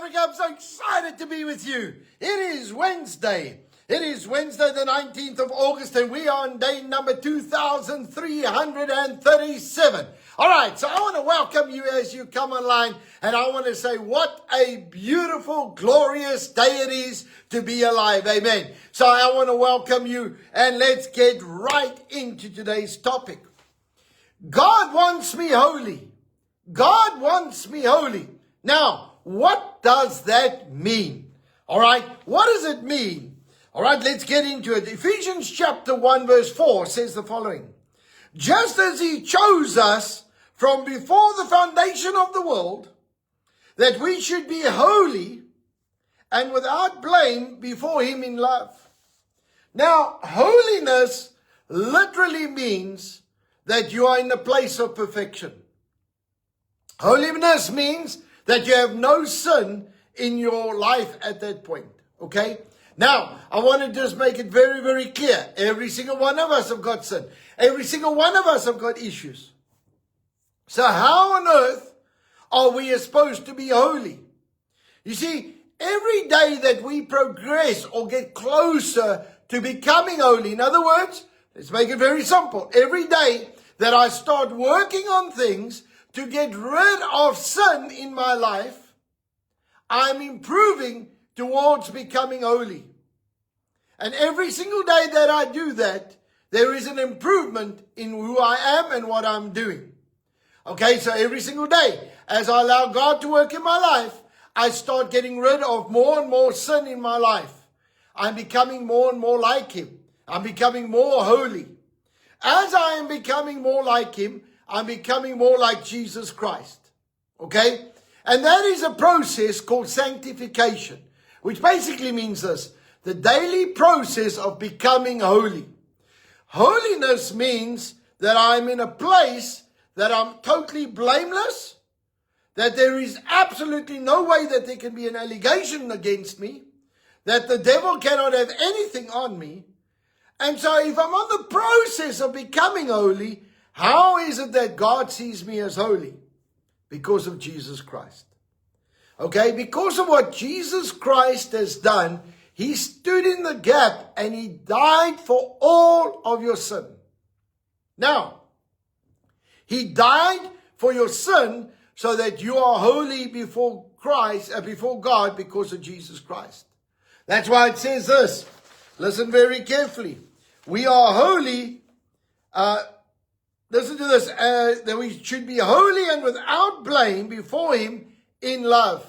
Africa. I'm so excited to be with you. It is Wednesday. It is Wednesday the 19th of August and we are on day number 2337. All right, so I want to welcome you as you come online and I want to say what a beautiful, glorious day it is to be alive. Amen. So I want to welcome you and let's get right into today's topic. God wants me holy. God wants me holy. Now, what does that mean? All right, what does it mean? All right, let's get into it. Ephesians chapter 1 verse 4 says the following. Just as he chose us from before the foundation of the world, that we should be holy and without blame before him in love. Now, holiness literally means that you are in a place of perfection. Holiness means that you have no sin in your life at that point. Okay? Now, I want to just make it very, very clear. Every single one of us have got sin. Every single one of us have got issues. So how on earth are we supposed to be holy? You see, every day that we progress or get closer to becoming holy, in other words, let's make it very simple. Every day that I start working on things to get rid of sin in my life, I'm improving towards becoming holy. And every single day that I do that, there is an improvement in who I am and what I'm doing. Okay, so every single day, as I allow God to work in my life, I start getting rid of more and more sin in my life. I'm becoming more and more like him. I'm becoming more holy. As I am becoming more like him, I'm becoming more like Jesus Christ. Okay? And that is a process called sanctification, which basically means this, the daily process of becoming holy. Holiness means that I'm in a place that I'm totally blameless, that there is absolutely no way that there can be an allegation against me, that the devil cannot have anything on me. And so if I'm on the process of becoming holy, how is it that God sees me as holy? Because of Jesus Christ. Okay, because of what Jesus Christ has done, he stood in the gap and he died for all of your sin. Now, he died for your sin so that you are holy before Christ, before God because of Jesus Christ. That's why it says this. Listen very carefully. We are holy. Listen to this. That we should be holy and without blame before him in love.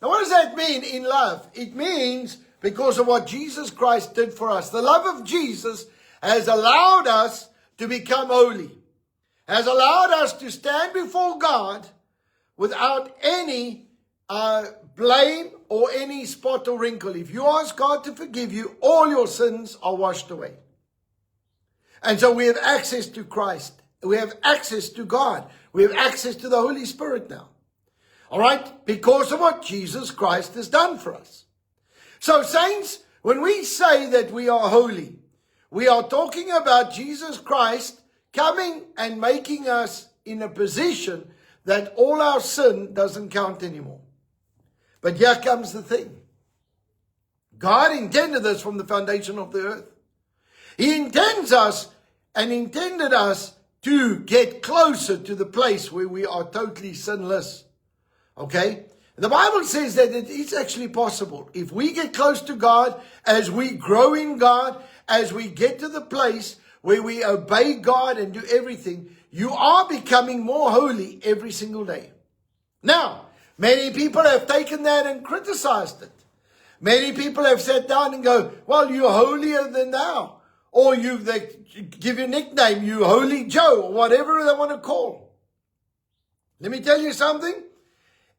Now, what does that mean, in love? It means because of what Jesus Christ did for us. The love of Jesus has allowed us to become holy. Has allowed us to stand before God without any blame or any spot or wrinkle. If you ask God to forgive you, all your sins are washed away. And so we have access to Christ. We have access to God. We have access to the Holy Spirit now. All right? Because of what Jesus Christ has done for us. So saints, when we say that we are holy, we are talking about Jesus Christ coming and making us in a position that all our sin doesn't count anymore. But here comes the thing. God intended this from the foundation of the earth. He intends us and intended us to get closer to the place where we are totally sinless. Okay? The Bible says that it is actually possible. If we get close to God, as we grow in God, as we get to the place where we obey God and do everything, you are becoming more holy every single day. Now, many people have taken that and criticized it. Many people have sat down and go, well, you're holier than thou. Or they give you a nickname, you Holy Joe, or whatever they want to call. Let me tell you something.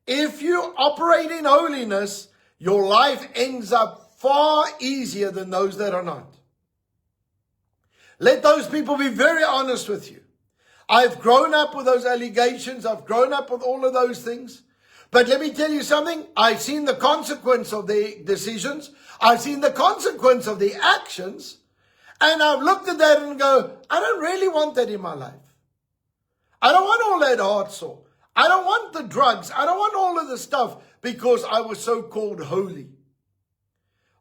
If you operate in holiness, your life ends up far easier than those that are not. Let those people be very honest with you. I've grown up with those allegations. I've grown up with all of those things. But let me tell you something. I've seen the consequence of their decisions. I've seen the consequence of their actions. And I've looked at that and go, I don't really want that in my life. I don't want all that hard sore. I don't want the drugs. I don't want all of the stuff because I was so-called holy.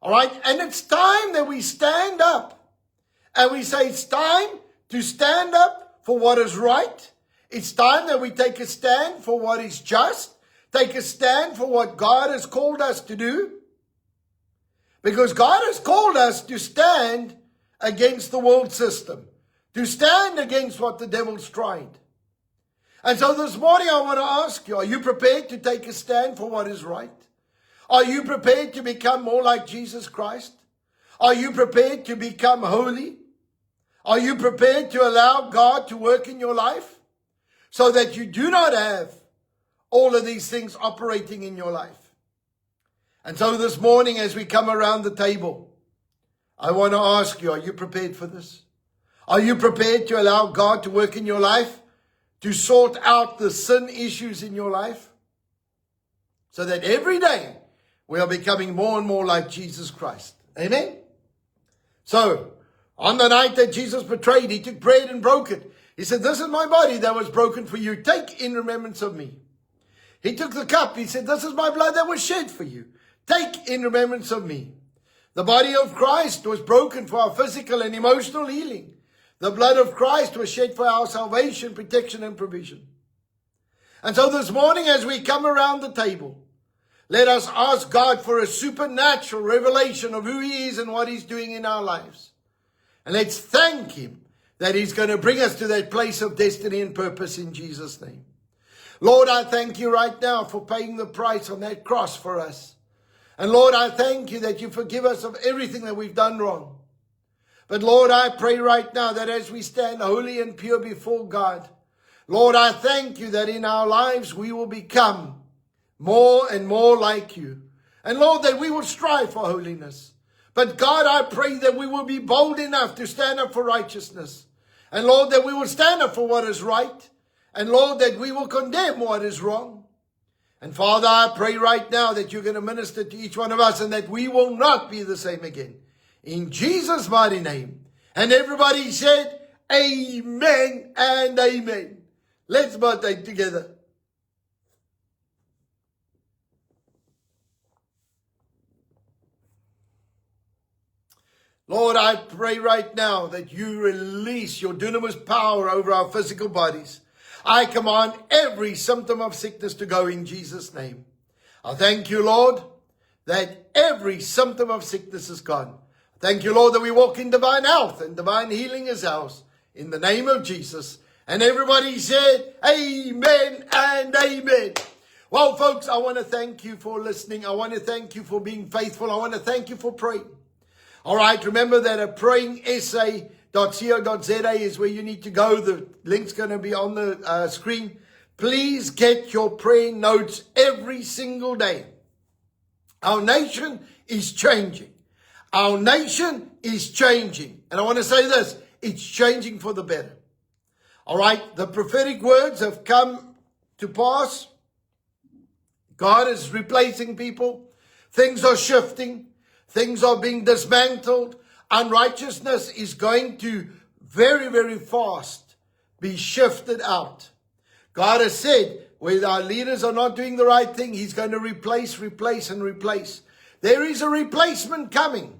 All right? And it's time that we stand up and we say it's time to stand up for what is right. It's time that we take a stand for what is just. Take a stand for what God has called us to do. Because God has called us to stand against the world system. To stand against what the devil's tried. And so this morning I want to ask you, are you prepared to take a stand for what is right? Are you prepared to become more like Jesus Christ? Are you prepared to become holy? Are you prepared to allow God to work in your life so that you do not have all of these things operating in your life? And so this morning as we come around the table, I want to ask you, are you prepared for this? Are you prepared to allow God to work in your life? To sort out the sin issues in your life? So that every day we are becoming more and more like Jesus Christ. Amen? So, on the night that Jesus betrayed, he took bread and broke it. He said, this is my body that was broken for you. Take in remembrance of me. He took the cup. He said, this is my blood that was shed for you. Take in remembrance of me. The body of Christ was broken for our physical and emotional healing. The blood of Christ was shed for our salvation, protection, and provision. And so this morning as we come around the table, let us ask God for a supernatural revelation of who he is and what he's doing in our lives. And let's thank him that he's going to bring us to that place of destiny and purpose in Jesus' name. Lord, I thank you right now for paying the price on that cross for us. And Lord, I thank you that you forgive us of everything that we've done wrong. But Lord, I pray right now that as we stand holy and pure before God, Lord, I thank you that in our lives we will become more and more like you. And Lord, that we will strive for holiness. But God, I pray that we will be bold enough to stand up for righteousness. And Lord, that we will stand up for what is right. And Lord, that we will condemn what is wrong. And Father, I pray right now that you're going to minister to each one of us and that we will not be the same again. In Jesus' mighty name. And everybody said, amen and amen. Let's partake together. Lord, I pray right now that you release your dunamis power over our physical bodies. I command every symptom of sickness to go in Jesus' name. I thank you, Lord, that every symptom of sickness is gone. Thank you, Lord, that we walk in divine health and divine healing is ours. In the name of Jesus. And everybody said, amen and amen. Well, folks, I want to thank you for listening. I want to thank you for being faithful. I want to thank you for praying. All right, remember that a prayingsa.co.za is where you need to go. The link's going to be on the screen. Please get your praying notes every single day. Our nation is changing. Our nation is changing. And I want to say this, it's changing for the better. All right, the prophetic words have come to pass. God is replacing people. Things are shifting. Things are being dismantled. Unrighteousness is going to very, very fast be shifted out. God has said, where our leaders are not doing the right thing, he's going to replace, and replace. There is a replacement coming.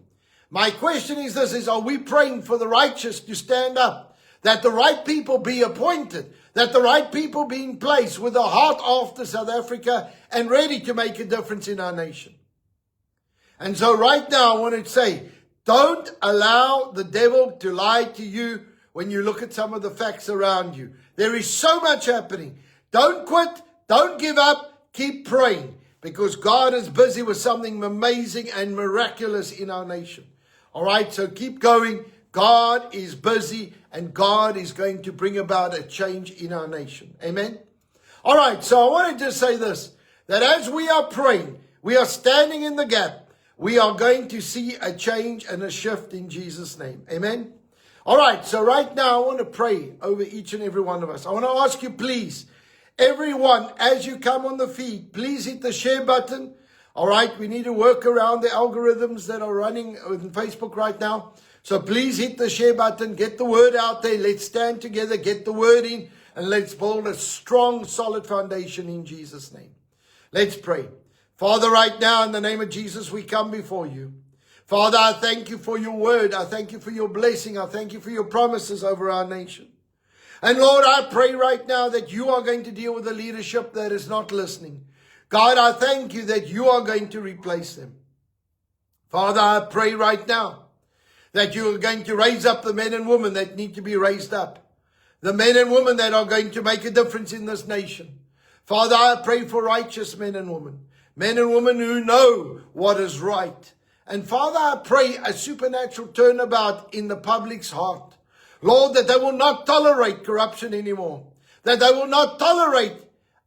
My question is this, are we praying for the righteous to stand up? That the right people be appointed. That the right people be in place with a heart after South Africa and ready to make a difference in our nation. And so right now I want to say, don't allow the devil to lie to you when you look at some of the facts around you. There is so much happening. Don't quit. Don't give up. Keep praying because God is busy with something amazing and miraculous in our nation. All right, so keep going. God is busy and God is going to bring about a change in our nation. Amen. All right, so I want to just say this, that as we are praying, we are standing in the gap. We are going to see a change and a shift in Jesus' name. Amen. All right, so right now I want to pray over each and every one of us. I want to ask you, please, everyone, as you come on the feed, please hit the share button. All right, we need to work around the algorithms that are running on Facebook right now. So please hit the share button, get the word out there. Let's stand together, get the word in. and let's build a strong, solid foundation in Jesus' name. Let's pray. Father, right now, in the name of Jesus, we come before you. Father, I thank you for your word. I thank you for your blessing. I thank you for your promises over our nation. And Lord, I pray right now that you are going to deal with the leadership that is not listening. God, I thank you that you are going to replace them. Father, I pray right now that you are going to raise up the men and women that need to be raised up. The men and women that are going to make a difference in this nation. Father, I pray for righteous men and women. Men and women who know what is right. And Father, I pray a supernatural turnabout in the public's heart. Lord, that they will not tolerate corruption anymore. That they will not tolerate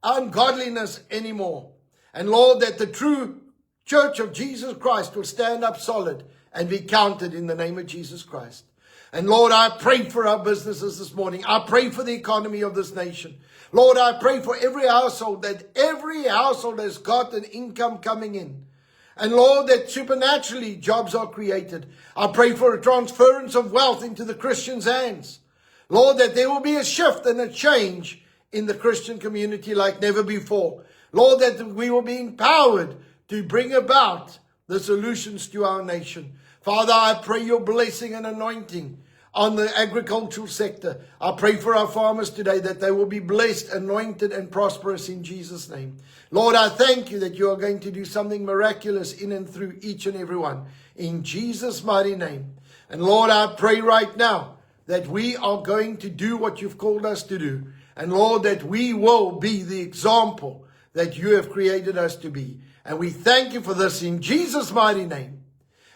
ungodliness anymore. And Lord, that the true Church of Jesus Christ will stand up solid and be counted in the name of Jesus Christ. And Lord, I pray for our businesses this morning. I pray for the economy of this nation. Lord, I pray for every household, that every household has got an income coming in. And Lord, that supernaturally jobs are created. I pray for a transference of wealth into the Christians' hands. Lord, that there will be a shift and a change in the Christian community like never before. Lord, that we will be empowered to bring about the solutions to our nation. Father, I pray your blessing and anointing on the agricultural sector. I pray for our farmers today that they will be blessed, anointed, and prosperous in Jesus' name. Lord, I thank you that you are going to do something miraculous in and through each and every one. In Jesus' mighty name. And Lord, I pray right now that we are going to do what you've called us to do. And Lord, that we will be the example that you have created us to be. And we thank you for this in Jesus' mighty name.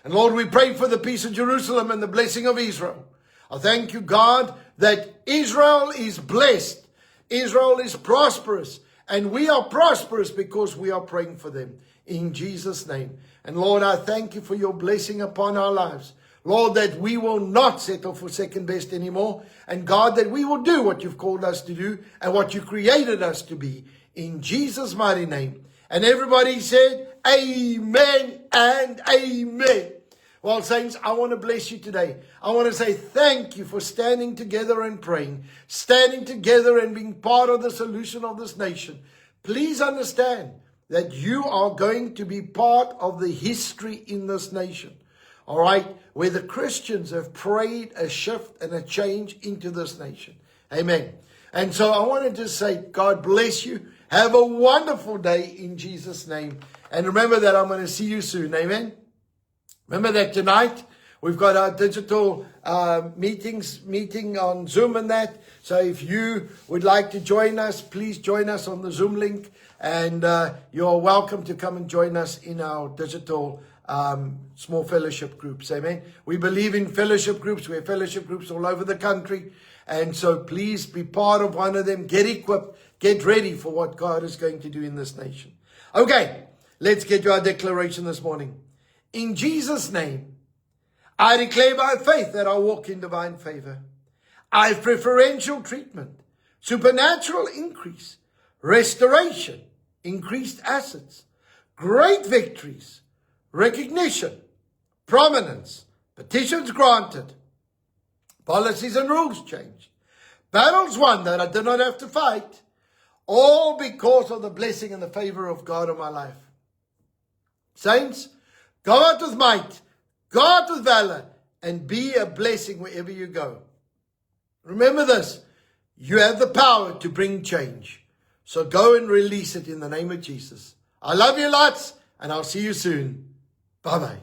And Lord, we pray for the peace of Jerusalem and the blessing of Israel. I thank you, God, that Israel is blessed. Israel is prosperous. And we are prosperous because we are praying for them in Jesus' name. And Lord, I thank you for your blessing upon our lives. Lord, that we will not settle for second best anymore. And God, that we will do what you've called us to do and what you created us to be in Jesus' mighty name. And everybody said, amen and amen. Well, saints, I want to bless you today. I want to say thank you for standing together and praying, standing together and being part of the solution of this nation. Please understand that you are going to be part of the history in this nation. All right, where the Christians have prayed a shift and a change into this nation. Amen. And so I wanted to say, God bless you. Have a wonderful day in Jesus' name. And remember that I'm going to see you soon. Amen. Remember that tonight we've got our digital meeting on Zoom and that. So if you would like to join us, please join us on the Zoom link. And you're welcome to come and join us in our digital small fellowship groups. Amen. We believe in fellowship groups. We have fellowship groups all over the country. And so please be part of one of them. Get equipped. Get ready for what God is going to do in this nation. Okay, let's get to our declaration this morning. In Jesus' name, I declare by faith that I walk in divine favor. I have preferential treatment, supernatural increase, restoration, increased assets, great victories, recognition, prominence, petitions granted, policies and rules changed, battles won that I did not have to fight, all because of the blessing and the favor of God in my life. Saints, go out with might, go out with valor, and be a blessing wherever you go. Remember this, you have the power to bring change. So go and release it in the name of Jesus. I love you lots, and I'll see you soon. Bye-bye.